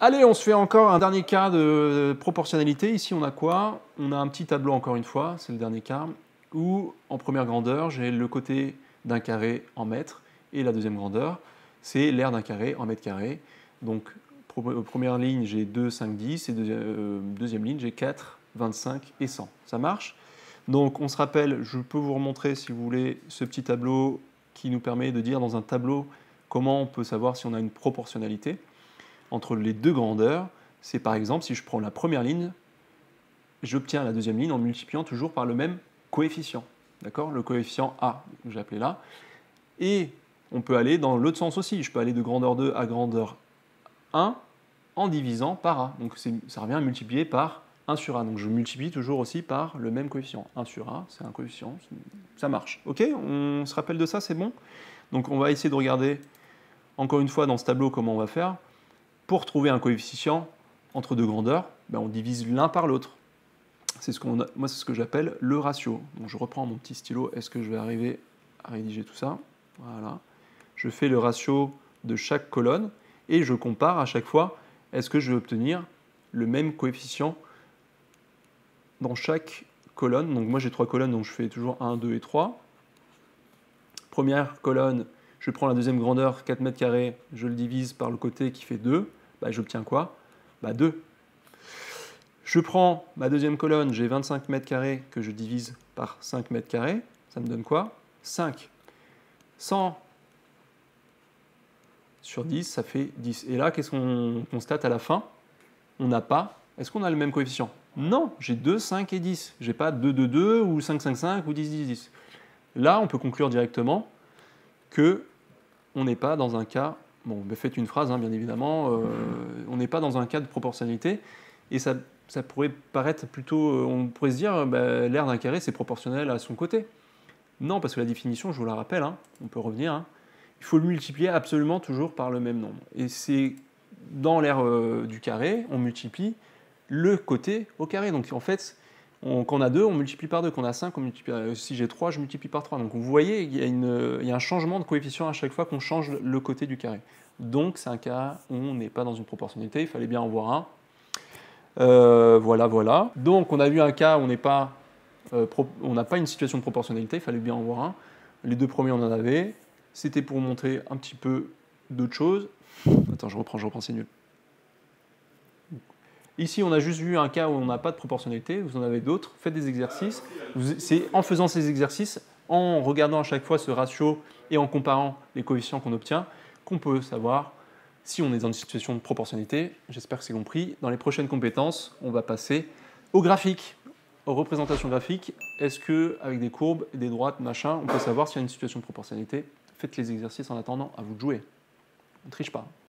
Allez, on se fait encore un dernier cas de proportionnalité. Ici, on a quoi? On a un petit tableau, encore une fois, c'est le dernier cas, où en première grandeur, j'ai le côté d'un carré en mètres, et la deuxième grandeur, c'est l'aire d'un carré en mètres carrés. Donc, première ligne, j'ai 2, 5, 10, et deuxième ligne, j'ai 4, 25 et 100. Ça marche? Donc, on se rappelle, je peux vous remontrer, si vous voulez, ce petit tableau qui nous permet de dire dans un tableau comment on peut savoir si on a une proportionnalité entre les deux grandeurs. C'est par exemple, si je prends la première ligne, j'obtiens la deuxième ligne en multipliant toujours par le même coefficient. D'accord? Le coefficient A, que j'ai appelé là. Et on peut aller dans l'autre sens aussi. Je peux aller de grandeur 2 à grandeur 1 en divisant par A. Donc ça revient à multiplier par 1 sur A. Donc je multiplie toujours aussi par le même coefficient. 1 sur A, c'est un coefficient. Ça marche. Ok? On se rappelle de ça, c'est bon? Donc on va essayer de regarder encore une fois dans ce tableau comment on va faire. Pour trouver un coefficient entre deux grandeurs, on divise l'un par l'autre. Moi, c'est ce que j'appelle le ratio. Donc, je reprends mon petit stylo. Est-ce que je vais arriver à rédiger tout ça? Voilà. Je fais le ratio de chaque colonne et je compare à chaque fois. Est-ce que je vais obtenir le même coefficient dans chaque colonne? Donc, moi, j'ai 3 colonnes, donc je fais toujours 1, 2 et 3. Première colonne, je prends la deuxième grandeur, 4 mètres carrés, je le divise par le côté qui fait 2. J'obtiens quoi? 2. Je prends ma deuxième colonne, j'ai 25 mètres carrés que je divise par 5 mètres carrés. Ça me donne quoi? 5. 100 sur 10, ça fait 10. Et là, qu'est-ce qu'on constate à la fin? On n'a pas... Est-ce qu'on a le même coefficient? Non, j'ai 2, 5 et 10. Je n'ai pas 2, 2, 2 ou 5, 5, 5 ou 10, 10, 10. Là, on peut conclure directement que on n'est pas dans un cas... Bon, faites une phrase, bien évidemment. On n'est pas dans un cas de proportionnalité. Et ça pourrait paraître plutôt... on pourrait se dire, l'aire d'un carré, c'est proportionnel à son côté. Non, parce que la définition, je vous la rappelle, on peut revenir. Il faut le multiplier absolument toujours par le même nombre. Et c'est dans l'aire du carré, on multiplie le côté au carré. Donc en fait, quand on a 2, on multiplie par 2. Quand on a 5, on multiplie par 2. Si j'ai 3, je multiplie par 3. Donc vous voyez, il y a un changement de coefficient à chaque fois qu'on change le côté du carré. Donc c'est un cas où on n'est pas dans une proportionnalité, il fallait bien en voir un. Voilà. Donc on a vu un cas où on n'a pas une situation de proportionnalité, il fallait bien en voir un. Les deux premiers, on en avait. C'était pour montrer un petit peu d'autres choses. Attends, je reprends, c'est nul. Ici, on a juste vu un cas où on n'a pas de proportionnalité. Vous en avez d'autres. Faites des exercices. C'est en faisant ces exercices, en regardant à chaque fois ce ratio et en comparant les coefficients qu'on obtient, qu'on peut savoir si on est dans une situation de proportionnalité. J'espère que c'est compris. Dans les prochaines compétences, on va passer au graphique, aux représentations graphiques. Est-ce qu'avec des courbes, des droites, machin, on peut savoir s'il y a une situation de proportionnalité? Faites les exercices en attendant, à vous de jouer. On ne triche pas.